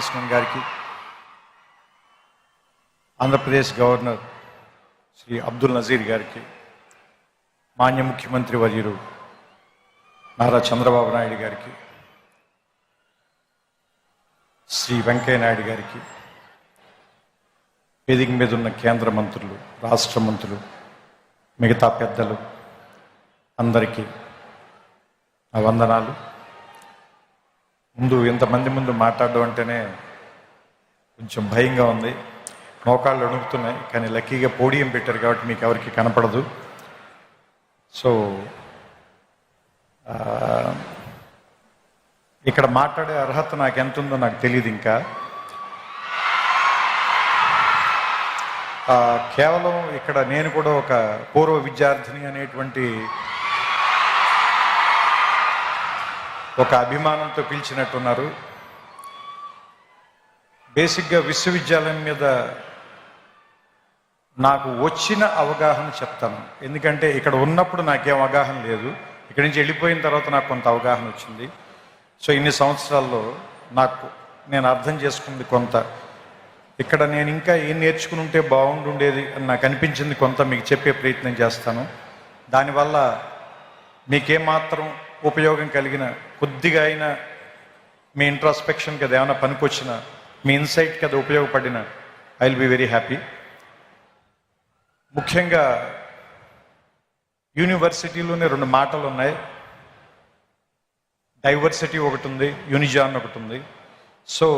కృష్ణన్ గారికి, ఆంధ్రప్రదేశ్ గవర్నర్ శ్రీ అబ్దుల్ నజీర్ గారికి, మాన్య ముఖ్యమంత్రి వర్యులు నారా చంద్రబాబు నాయుడు గారికి, శ్రీ వెంకయ్య నాయుడు గారికి, వేదిక మీద ఉన్న కేంద్ర మంత్రులు, రాష్ట్ర మంత్రులు, మిగతా పెద్దలు అందరికీ నా వందనాలు. ముందు ఇంతమంది ముందు మాట్లాడడం అంటేనే కొంచెం భయంగా ఉంది, మోకాళ్ళు అణుగుతున్నాయి. కానీ లక్కీగా పోడియం పెట్టారు కాబట్టి మీకు ఎవరికి కనపడదు. సో ఇక్కడ మాట్లాడే అర్హత నాకు ఎంత ఉందో నాకు తెలియదు. ఇంకా కేవలం ఇక్కడ నేను కూడా ఒక పూర్వ విద్యార్థిని అనేటువంటి ఒక అభిమానంతో పిలిచినట్టున్నారు. బేసిక్గా విశ్వవిద్యాలయం మీద నాకు వచ్చిన అవగాహన చెప్తాను. ఎందుకంటే ఇక్కడ ఉన్నప్పుడు నాకేం అవగాహన లేదు, ఇక్కడి నుంచి వెళ్ళిపోయిన తర్వాత నాకు కొంత అవగాహన వచ్చింది. సో ఇన్ని సంవత్సరాల్లో నేను అర్థం చేసుకుంది కొంత. ఇక్కడ నేను ఇంకా ఏం నేర్చుకుని ఉంటే బాగుండుండేది అని నాకు అనిపించింది కొంత మీకు చెప్పే ప్రయత్నం చేస్తాను. దానివల్ల మీకేమాత్రం ఉపయోగం కలిగిన, కొద్దిగా అయినా మీ ఇంట్రాస్పెక్షన్కి అది ఏమైనా పనికొచ్చిన, మీ ఇన్సైట్కి అది ఉపయోగపడిన, I will be very happy. ముఖ్యంగా యూనివర్సిటీలోనే రెండు మాటలు ఉన్నాయి. డైవర్సిటీ ఒకటి ఉంది, యూనిజాన్ ఒకటి ఉంది. సో